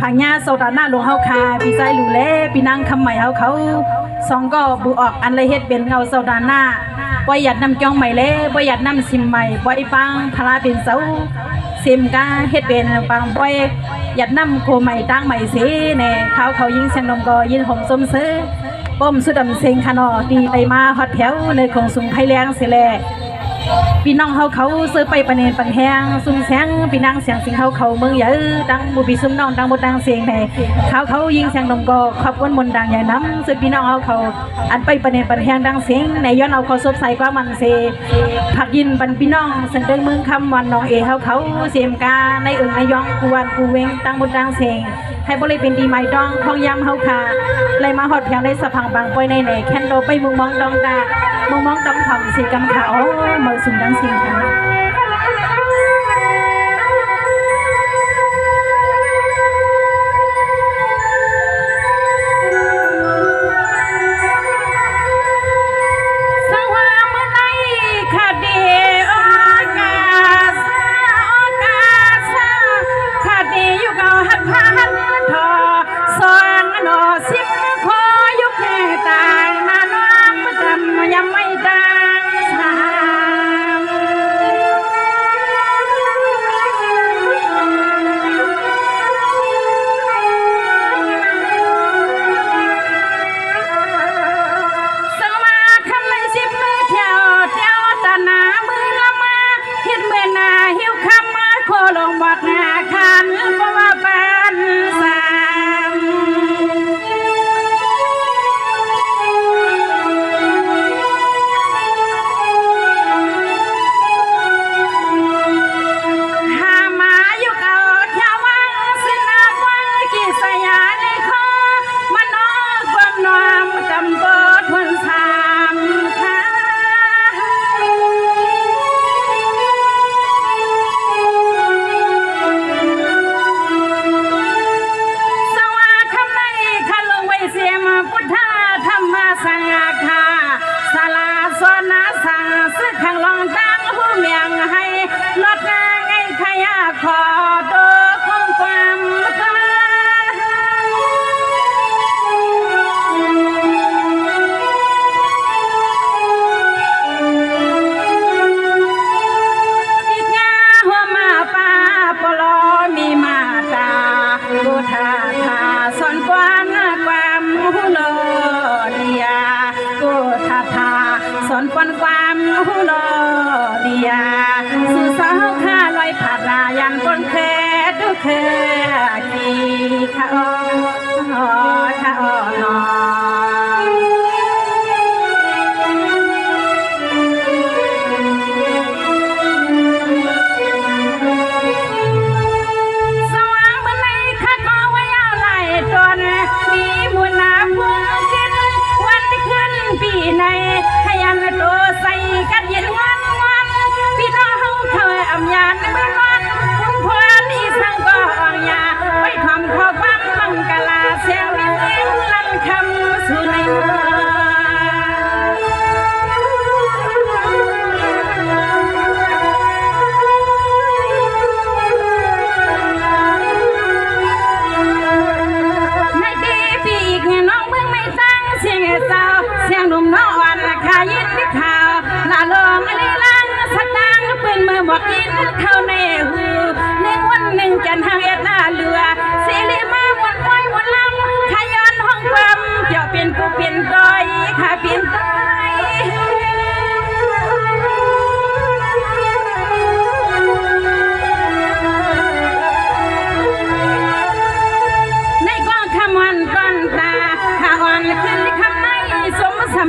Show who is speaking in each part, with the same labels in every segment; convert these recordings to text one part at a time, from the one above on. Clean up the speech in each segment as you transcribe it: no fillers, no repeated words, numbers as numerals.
Speaker 1: ผังญาโซดาหน้าหลวงเฮาคาพี่ใจหลูเล่พี่นางคำใหม่เฮาเขาสองก็บูออกอันเลยเฮ็ดเป็นเงาโซดาหน้าบ่หยัดนำจ้องใหม่เล่บ่หยัดนำซิมใหม่บ่ไอ้ปังพลาเป็นเสาซิมกาเฮ็ดเป็นปังบ่หยัดนำโคใหม่ตั้งใหม่สิแน่เขายิงเสียงนมก็ยินหอมสมซื้อป้มสุดดำเซงคานอดีไปมาฮอดแถวในคงสูงไผแรงสิแลพี่น้องเขาซื้อไปปะเนนปันแหงซุ่มแสงพี่นางเสียงสิงเขาเมืองใหญ่ดังบุบีซุ่มน้องดังบดดังเสียงแห่เขายิงเสียงนมก็ขอบก้นมนดังใหญ่น้ำซื้อพี่น้องเขาอันไปปะเนนปันแหงดังเสียงในย้อนเอาเขาซบใส่กว่ามันเสผักยินปันพี่น้องเสนอเมืองคำวันน้องเอเขาเสียมกาในอึ่งในยองกูวันกูเวงดังบดดังเสียงให้บริเป็นดีไม้ดองทองยำเฮาค่ะเลยมาหอดเพียงได้สะพังบางปอยในไหนแคนโดไปมุงมองดองดามองดองทำสีกำขาวเมื่อสุดดังสิ่งค่ะ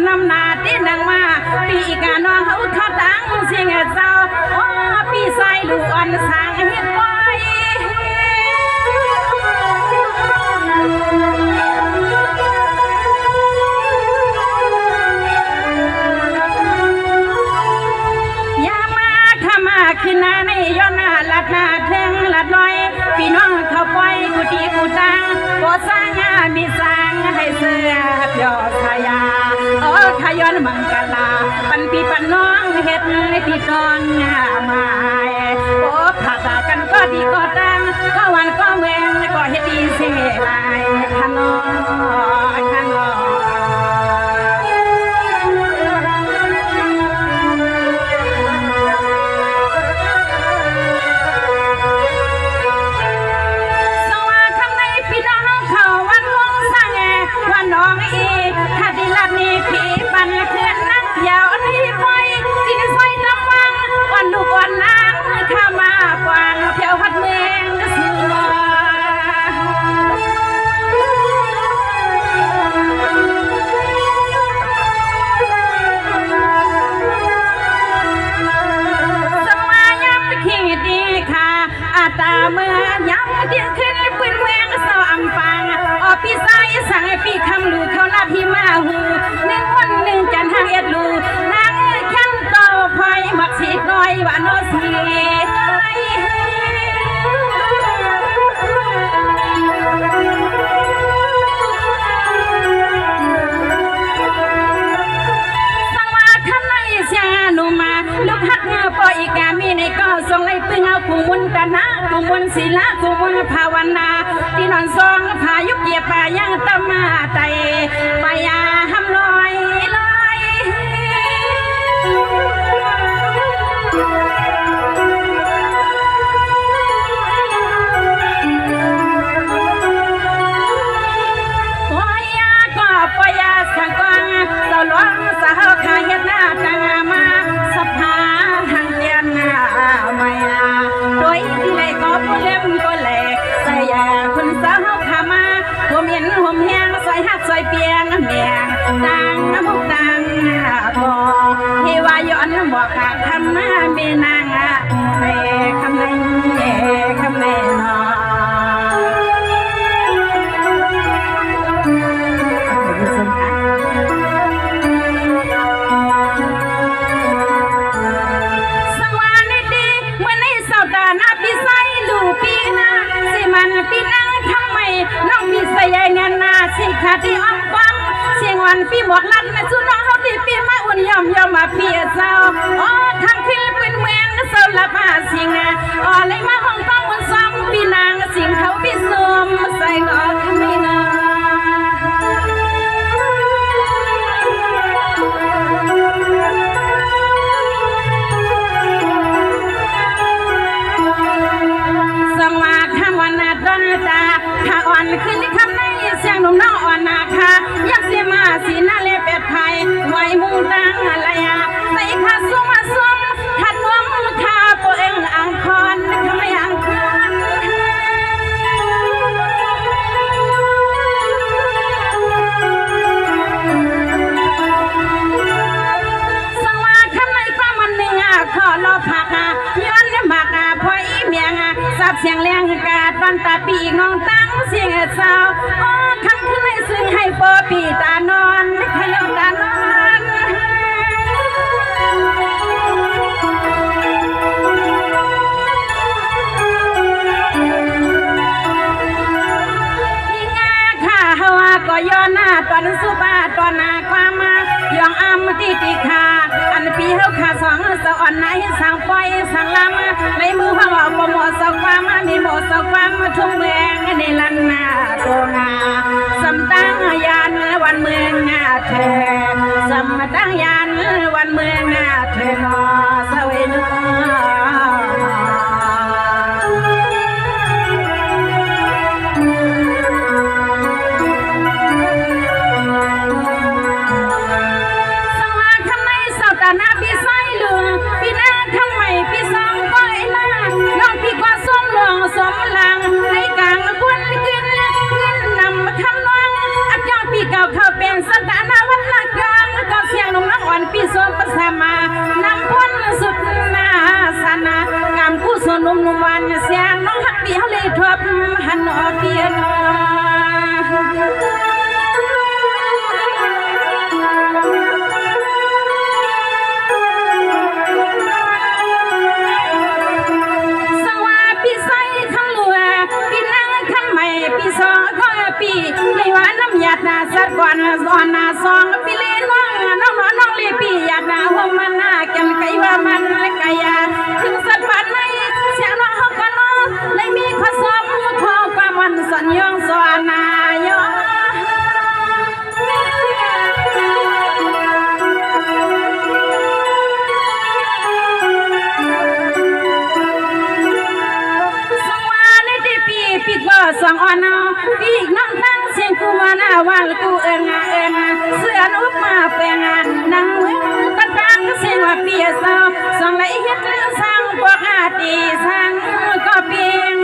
Speaker 2: นำนาตีนังมาปีกาน้องเขาทอดังเสียงเจ้าปีใส่ลูกอ่อนสางเฮ็ดไว้ยามาขมาขึ้นหน้าในย้อนหน้าลัดหน้าเทิงลัดลอยพี่น้องเขาปล่อยกุฏิกุตังบ่สร้างงานมีสร้างให้เสื้อเพียวสายาขย้อนมังกลาปันพี่ปันน้องเฮ็ดให้พี่น้องมาโอ้ขาดกันก็ดีก็ดังก็วันก็เมือง ก็เฮ็ดดีเสียหลายขนอขนอว่าน้องอีถ้าดิลับนี่ผีปันเขื่อนนักยาวนี่ปล่อยดินซอยตำวังวันดูก่อนนางข้ามากวางเพียวหัดเมืองสื่อสมัยย้ำขี้ดีค่ะอาตาเมื่อย้ำเที่ยงคืนปืนเมืองเศร้าอำฟังพี่สายสั่งให้พี่คำลูเขาลาพี่มาหูหนึ่งวันหนึ่งจันทางเอ็ดลูนางขันโตพอยมักสีน้อยว่าน้อสีสังว่าขันในเสียหนูมาลูกฮักเงาปออีกามีในก็ทรงไล่ปึงเอาผู้มุนตนะผู้มุนศิลาผู้มุนภาวนาที่นอนซองพายุเกียป่ายังตะมาไตปายาหำลอยลอยปายาก็ปายาสังกังตะลวงสาวขายหน้าตางมาสภาหังเยียนหน้าไม่โดยที่ไหนก็ผู้เล่มก็แหลกใส่ยาคนสาวขามาหัวเมียนหัวเมียงซอยหักซอยเปียงเมียงตังน้ำมุกตังบ่เฮวาย้อนบอกขาดคำมาเมนางเมคำในคำในนอสังวานดีเมื่อในเสาตาหน้าพี่ใส่ลูปีนาสิมันพี่นางทำไมน้องมีใส่เงินนาสิขาดที่อ้อมความเสียงวันพี่หมวกลัดในสุน้องเขาที่พี่มาอุ่นยอมมาเพียเศร้าอ๋อทำขึ้นเป็นเมืองเศร้าละผ้าสิงอ๋อเลยมาห้องต้องมันซ้ำพี่นางสิงเขาพี่สมใส่งอขมิ้นสังวาคำวันนาดนตาข้าอ่อนขึ้นคำในเสียงหนุ่มน้องอ่อนนาคายักเสียมาสีหน้าเล็บเป็ดไผ่ไว้มุงตังอะไรใส่ข้าซุ้มซุ้มทัดนวมข้าตัวเองอังคอนทำไมอังคอนสังวาคำในความมันหนึ่งขอรอผักย้อนหมักพออีเมียงสับเสียงแรงกาดตอนตาปีกน้องตั้งเสียงสาวอ๋อคำขึ้นในซึ่งให้ปอปีตานอนขยตานอนยิ่งข้าฮาวาก็ย้อนหน้าตอนสุบาตอนนาความมายองอ้ำที่ติขาอันปีเฮาขาสองสะอ่อนไหนสั่งปล่อยสั่งลำในมือพ่อบอกหมดสักความมีหมดสักความทุ่งแมงในลันนาตัวนาสำตั้งยานวันเมืองเธอสำตั้งยานวันเมืองเธอนอสเวนนาพี่ใส่เหลืองพี่นาทำไมพี่สองก้อยล่าน้องพี่ก็สมหลวงสมลังในกลางกวนขึ้นเงินนำคำนวณอักยองพี่เก่าเขาเป็นสถานะวัดละกองก็เสียงนุ่มน้องอ่อนพี่สมประสามานำพ้นสุดนาสนากำกู้ส่วนนุ่มวันเสียงน้องหักพี่เขาเลยทบหันออกเพียนพี่สองก็ปีในวันน้ำหยาดนาสัตว์ก่อนอ่อนนาสองปีเล่นว่างน้องลีปีหยาดนาหัวมันนาแกมไก่ว่ามันไก่ยาถึงสัตว์บ้านในเสียงน้องเขาก็น้องเลยมีข้อสอบข้อความมัน นายอปีกบ่สองอ่อนเอาปีกน้องทั้งเสียงกูมาหน้าวันกูเอิงเสื้อนุกมาแปลงนั่งมือกันตั้งเสียงว่าเปียเศร้าสองไหลเฮ็ดเรื่องสร้างพวกอาตีสร้างก็เปียง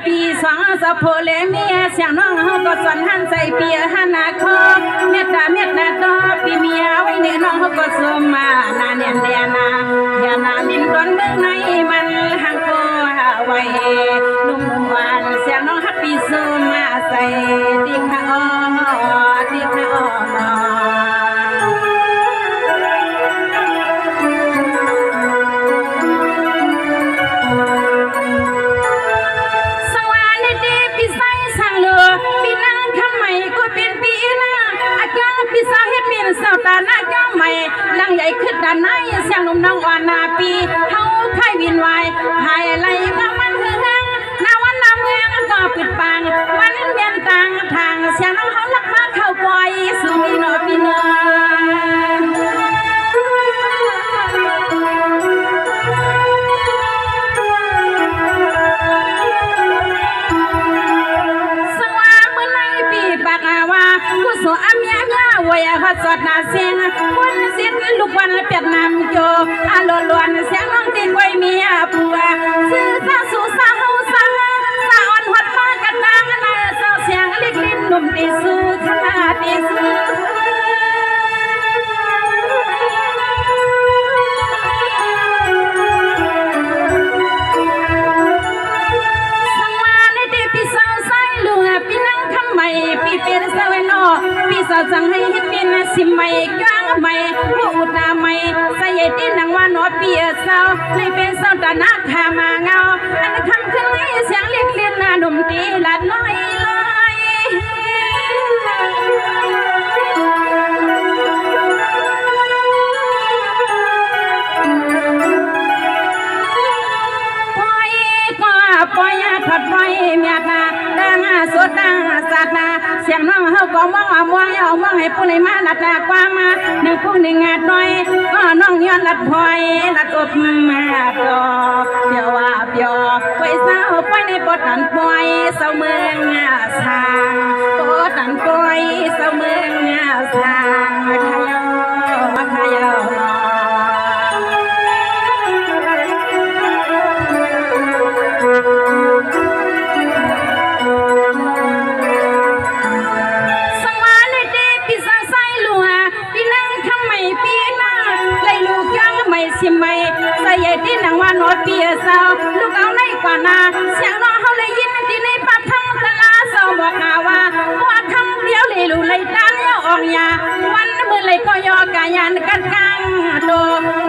Speaker 2: ปีสองสะโพเลเมียเสียงน้องเฮาก็สอนหันใส่เปียหันนาคอเม็ดดาดอปีเมียไว้เนี่ยน้องเฮาก็สมมานาเนียนเดียนาอย่านาลินต้นเมืองในมันหังโกไว้นุ่มหวานเสียงน้องฮักปีสมมาใส่ติขะอ้อติขะอ้อเศร้าตาหน้าย่อมใหม่ลังใหญ่ขึ้นด้านในเสียงนุ่มน้องอ่อนนาปีเฮาไข่วินไวไข่ไหลมามันเฮืองนาวันนาเมืองก็ปิดปังวันเมียนตังทางเสียงน้องเขาลักมาเข้าปล่อยสุมีนอปีเนอกูโซอาเมียวยาฮัดสอดนาเสียงวันสิทลูกวันเปียกน้ำโจอาลล้วนเสียงน้องติดไว้เมียปัวซื้อซาสูซาเฮาซาอ่อนหัดฟ้ากระตังนาเศร้าเสียงเล็กลิ้นหนุ่มตีสู้ขนาดตีสู้ปีเป็นสาวน้อปีสาวจังให้เฮ็ดเป็นสิใหม่กลางใหม่ผู้อุดาใหม่ใส่ตีนางว่าน้อปีสาวให้เป็นสาวตาหน้าขามางเงาอันคำขึ้นให้เสียงเล็กเลียนหน้าดมตีลัดน้อยปล่อยถัดไปเมียนาดังสดดังสัตนาเสียงน้องเฮาก็มองเอามองให้ผู้ใดมาลัดกว่ามาหนึ่งผู้หนึ่งงัดน้อยก็น้องย้อนลัดพลอยลัดอบมาดอเปียวว่าเปียวไปเศร้าไปในปอดตันปล่อยเศร้าเมืองสางปอดตันปล่อยเศร้าเมืองสางขยอสิไม่ใส่ที่นางว่าน้อยเปียสาวลูกเอาในกว่านาเสียงน้องเขาเลยยินที่ในปับทั้งตลาสาวบอกว่าคำเดียวเลยลูเลยตาเลี้ยวออกยาวันมือเลยก็ยอกายันกัดกลางโด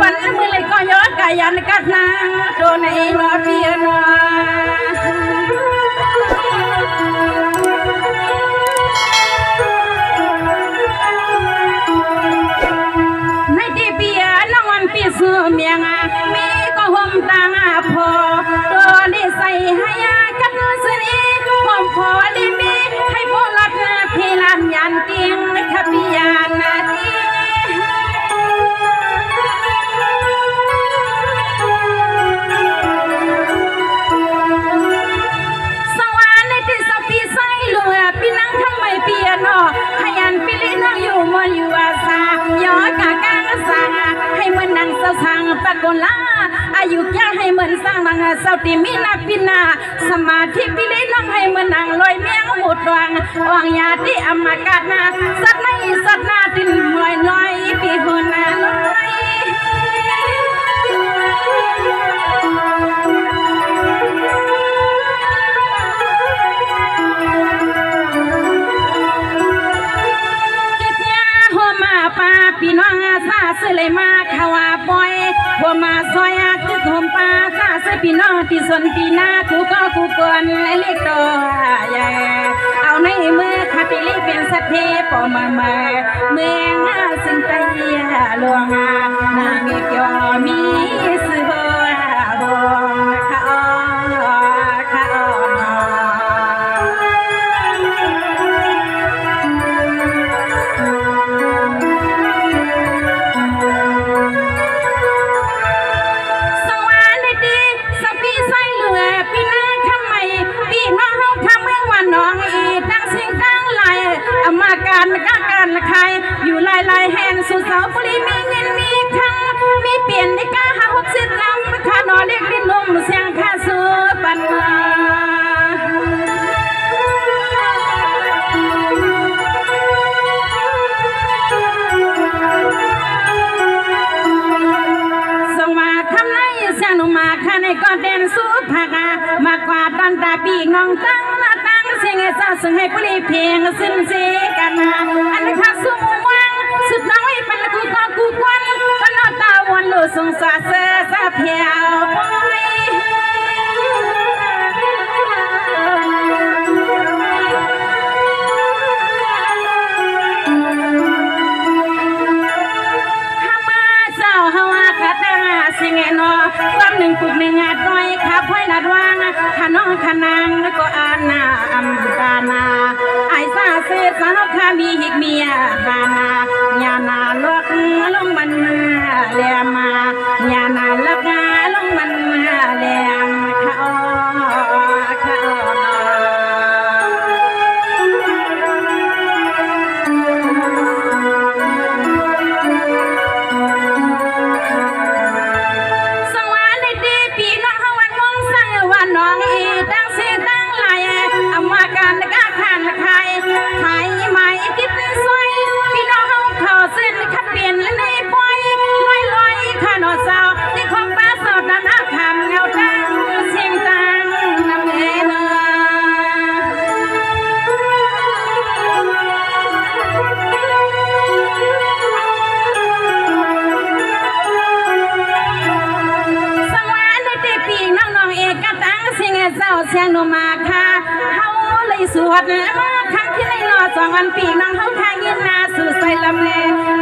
Speaker 2: วันมือเลยก็ยอกายันกัดนางโดในน้อยเปียน้อยปีสูเมียงมีก็ห่มตางพอตัวนี้ใส่ให้กันสนีห่มพอดีมีให้พอลัดพี่ลานยันเตียงขบิยานนาทีสวรรค์ในที่สับปีใส่ลูปีนั่งทำไมเปียโนให้ยันปีลิน้องอยู่มอนอยู่อาซาย้อยกากางสาให้เหมือนนางเศร้าสังปะกลาอายุแก่ให้เหมือนสร้างนางเศร้าตีมีนาปินาสมาธิปิเลน้องให้เหมือนนางลอยเมียงหมุดวางวางยาที่อมากาศนาสัตว์ในสัตว์นาตินน้อยปีหัวนาน้อยพี่น้องซาซื้อเลยมาขวาปอยหัวมาซอยคือขมปลาซาซื้อพี่น้องที่สนตีนากูก็กูเกินเล็กตัวใหญ่เอา ในเมื่อคาติลีเป็นสัตเทปอมาเมืองซึ่งไตหลวงนามีเกี่ยวมีสือบ่ข้าข้าสวัสดีสักพี่ใส่เหลือพี่น้าทำไมพี่น้องเขาทำเมืองวันน้องอีตั้งสิ่งตั้งหลายอามาการละใครอยู่ลายแห่งสุดเสาปรีมีเงินมีคำมีเปลี่ยนในกาหา60 ลำข้านอเล็กลิ้นนุ่มเสียงข้าสู้ปันมาส่งมาคำไหนเสียงหนุ่มมาข้าในก็เด่นสู้ผักมากกว่าตอนตาปีน้องตั้งหน้าตั้งเสียงให้เศร้าซึ่งให้ปรีเพียงสิ้นเสียกันอันนี้ข้าสู้วังสุดน้อยเป็นกูก็กูควันก็นอตาวันโลสงสารเสือสะเพียวสิ่งเนอความหนึ่งปุกหนึ่งอาจน้อยขับห้อยนัดวางขาน้องขานางก็อาณาอัมตานาไอซาเสสาวขามีหิกเมียหานาญานาลกลงมันเลียมาญานาลกลงมันเลียมข้าข้าน้องอีตั้งเสียตั้งลายอามาการกาขานใครไทยไหมติดสวยพี่น้องเขาเส้นขับเปลี่ยนในปอยลอยข้านอสาวที่ของป้าสาวด้านหน้าคำเงาตั้งเสียงตั้งน้ำเงินเศร้าเสียงโนมาค่ะเขาเลยสวดมาครั้งที่ในรอ2 วันปีน้องเขาทางยินนาสู่ใส่ละเม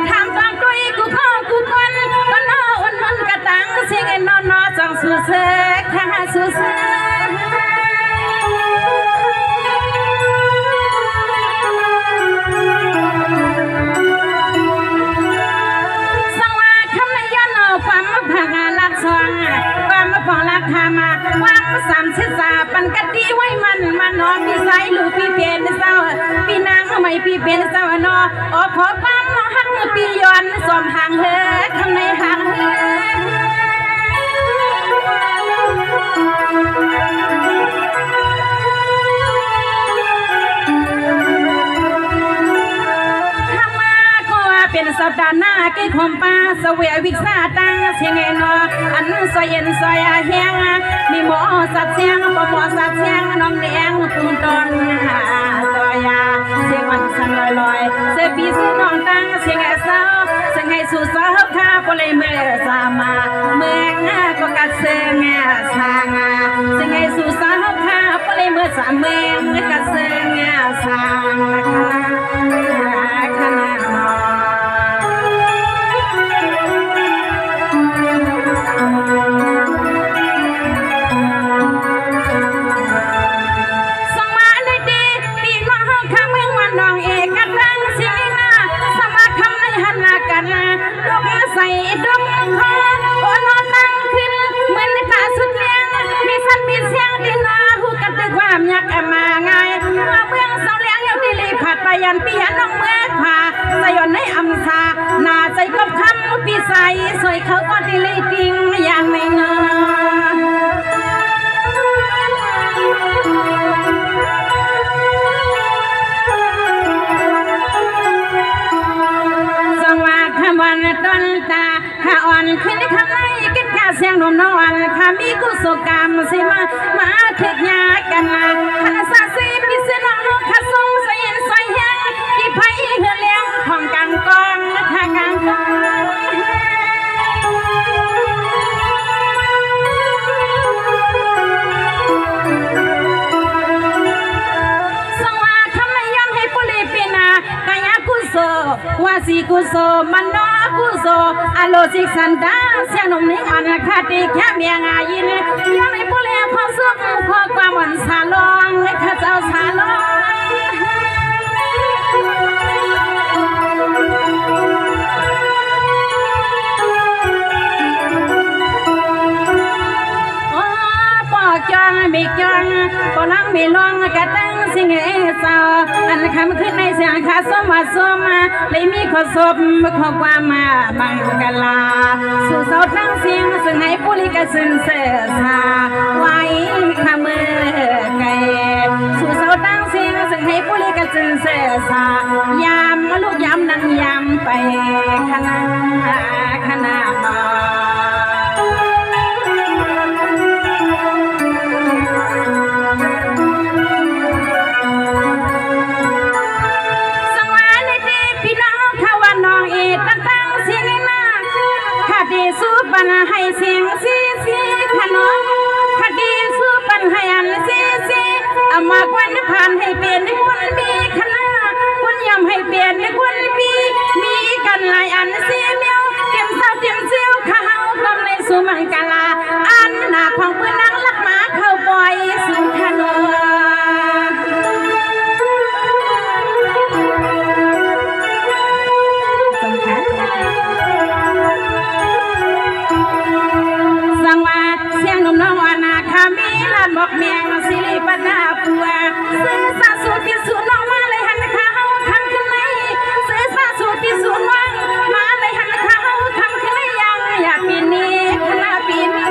Speaker 2: ทำตามด้วยกูข้อกูคนก็นออุ่นมันกระตังเสียงเอ็นนอจังสู่เสกทางสู่เสกสังวาคำในย้อนเอาความมาพังลักษวงความมาพอลักธรรมว่า30 ปันกะดีไว้มันนอพี่ใส่ลูกพี่เพียนเศร้าพี่นางทำไมพี่เพียนเศร้านอขอความหักพี่ย้อนสมห่างเฮคำในห่างเฮเป็นสัปดาห์หน้ากิคมป้าเสวยวิกษาตังเสียงนออันซอยเย็นซอยเฮียงมีหมอสัตเสียงบ่หมอสัตเสียงน้องแดงปุ่มตอนซอยเสียงวันสันลอยเสียปีเสียน้องตังเสียงเศร้าเสียงให้สู่สาวข้าปเลยเมื่อสามาเมืองก็กัดเสียงสางเสียงให้สู่สาวข้าปเลยเมื่อสามเมืองกัดเสียงสางขนาดใส่ดมคอโอนอนนั่งขึ้นเหมือนในตาสุดเลี้ยงมีสัตว์มีเสียงดินนาหูกันด้วยความอยากมาไงเมื่อเบื้องเสาเลี้ยงอยู่ที่ลีผัดไปยันปีหันน้องเมื่อผ่าสยนในอัมซาหน้าใจกบคำปีใสสวยเขาก็ที่ลีจริงอย่างไม่เงาวันต้นตาข้าอ่อนขึ้นข้างในกินข้าเสียงนมน้องข้ามีกุศลกรรมสิมาเถิดยากันข้าสาสีพิเศษน้องข้าทรงใส่เย็นใส่แห้งที่ไผ่เหือเลี้ยงของกลางกองข้ากลางกองสว่าคำใน กุโสมันนอกุโสอโลสิกสันดาเสียงหนุ่มนิ่งอันคาติแค่เมียงอายินยังในผู้เลี้ยงพอสุขพอความหวันสาลองข้าเจ้าสาลองจังมีจังปนังมีลองกะตั้งสิงเอสาวอันคำขึ้นในเสียงขาสมาสมาเลยมีข้อศพข้อความมาบังกลาสู่เสาตั้งเสียงซึ่งให้ปุริกซึ่งเสือสาไว้ขมือไก่สู่เสาตั้งเสียงซึ่งให้ปุริกซึ่งเสือสายามลูกยามนั่งยามไปขนาขนามาปัญให้เสียงซีซีขนมคดีสู้ปัญให้อันซีซีเอามากวันผ่านให้เปลี่ยนในคนมีคณะคนยำให้เปลี่ยนในคนมีกันหลายอันซีเมียวเต็มเศร้าเต็มเซียวข้าวกำในสุมังกาลาอันหน้าของเพื่อนนักลักหมาเข้าปล่อยสู่ขนมบอกเมียงสิริปนาปัวซื้อสาสูติสูน้องมาเลยหันขาเฮาคำขึ้นไหนซื้อสาสูติสูน้องมาเลยหันขาเฮาคำขึ้นไหนยังอยากปีนี้คณะปีนี้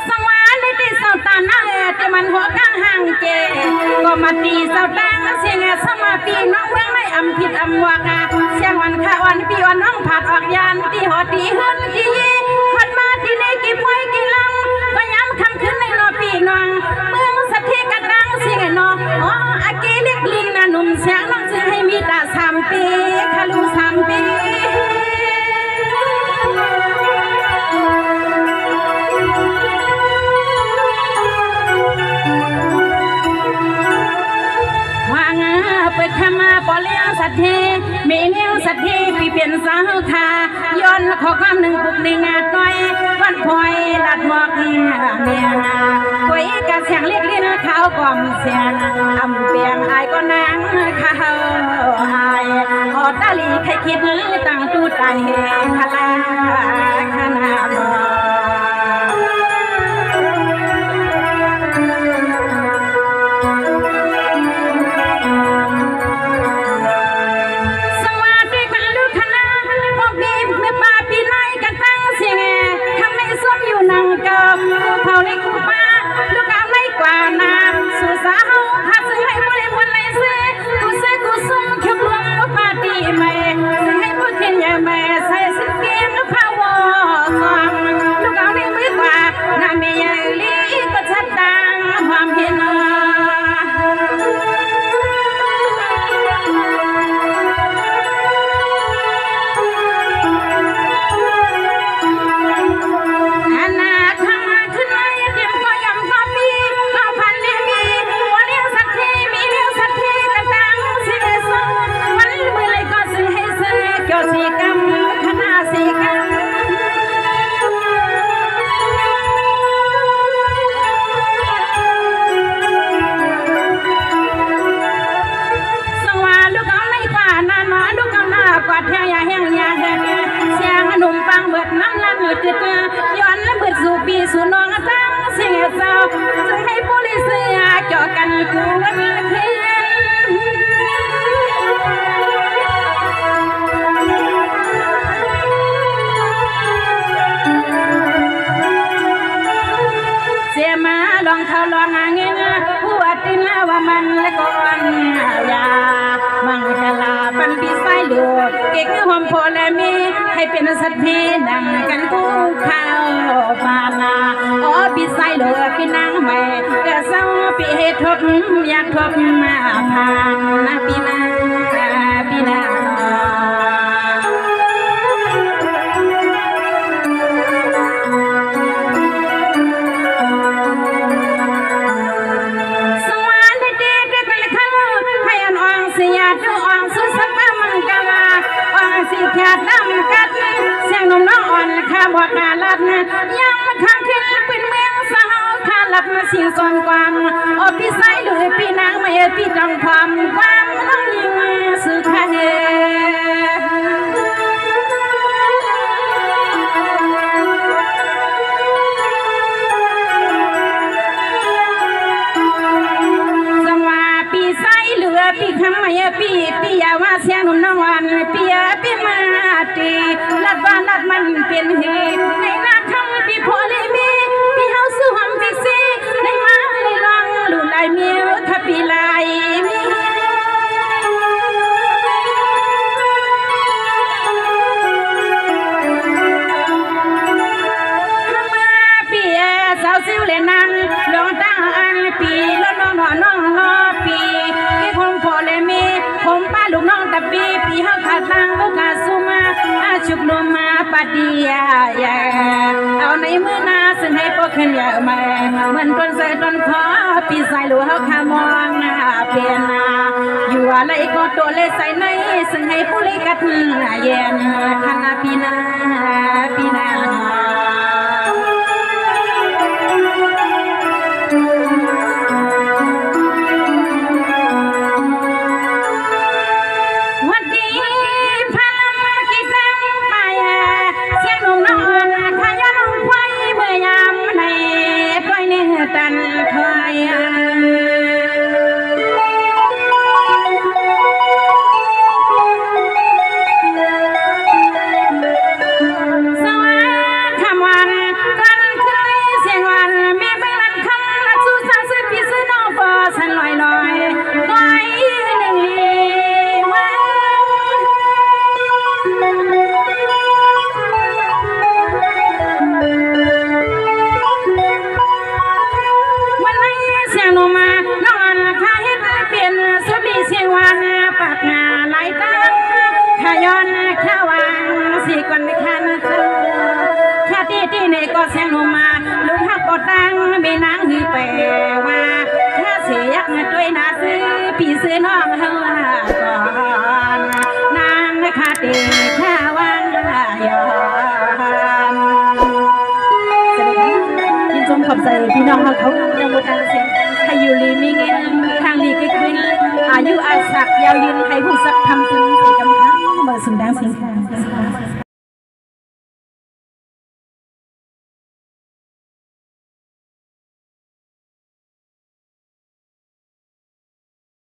Speaker 2: สังวาในที่เสาตาหน้าแต่มันหัวกลางห่างเจก็มาตีเสาตาเสียงสมาปีน้องเมืองในอำผิดอำวากาเสียงวันข้าวันปีวันน้องผัดออกยานที่หอตีเฮินที่หัดมาที่ในกี่พวยกี่ลำก็ย้ำคำขึ้นในนอปีน้องเมืองสัตย์กระดังเสียงน้องอ๋ออาเกเล็กลิงน่ะหนุ่มเสียงน้องจึงให้มีตา3 ปีขลุ3 ปีเปิดขมาปอเลี้ยงสัตเทมีเลี้ยงสัตเทพี่เปลี่ยนสาวขาย้อนขอความหนึ่งปุกในงาดน้อยวันพลอยลัดหมอกเมียคุยกับเสียงเรียกลิ้นข้าวกล่อมเสียงอำเปียงอายก็นางข้าวอายออดตาลีใครคิดตั้งตู้ใจขลาขนาดย้อนและเบิดสู่ปีสู่น้องตั้งเสียเศร้าจะให้ผู้ลิเสียเจาะกันกูวันคืนเสียมาลองเขาลองเงินผู้อตินว่ามันและก่อนยามังกลาปันปีไซเหลือเก่งหอมพอและมีให้เป็นสัตว์ที่ดังกันกูข้าวมานาอ๋อปีไซเหลือปีนางใหม่ก็เศร้าปีเหตุทบอยากทบมาผ่านนะปีนาปีนา แค่ดำกัดเสียงนมน้องอ่อนข้าบอกกาลัดย้ำข้างขึ้นเป็นเมืองสาวข้าหลับมาสิ่งส่วนกวางออกพี่สายหรือพี่นางไม่พี่จำความความน้องยิงสุขเฮพี่คำไม่พี่ยาว่าเสียงนุ่มน้องวันพี่มาตีลัดบ้านลัดมันเป็นเหตุในนาคำพี่พอเลยมีพี่เฮาสู้หอมพี่ซีในมาในลองลูลายเมียวถ้าพี่ลายมีสาวซิวเลนันลองตั้งอันปีแล้วน้องปีกี่คงพอเลยมีผมป้าลูกน้องตะปีปีเฮาขาดตังลูกขาสุมาอาชุกลมมาปะดียาเอาในมือนาซึ่งให้พวกขึ้นอย่ามาเหมือนต้นใส่ต้นคอปีใส่ลูกเฮาขามองหน้าเปลี่ยนนาอยู่อะไรก็ตัวเลยใส่ในซึ่งให้ผู้เลยกัดเย็นขณะปีนาตันคอยสวัสดิ์คำวันกันเคยเสียงวันมีใบลันคำนัดสู้สาวซื้อพี่ซื้อน้องพอสันลอยหนึ่งเสียงนมาน้องข้าเฮ็ดเปลี่ยนสุดดีเสียงวันปากงาไหลตั้งข้าย้อนข้าวางสีก่อนขันข้าที่ในก็เสียงนมาลุงฮักก็ตั้งมีนางหือแปลว่าข้าเสียกด้วยนาซื้อพี่ซื้อน้องเฮาก่อนนางข้าตีข้าวางย้อนยินชมขอบใจพี่น้องเขาในวงการเสียงให้อยู่ลีมีเงินทางลีกิ๊กวินอายุอาศักยาวยืนให้ผู้สักทำถึงสีกำพังเมื่อสุดแดงสิง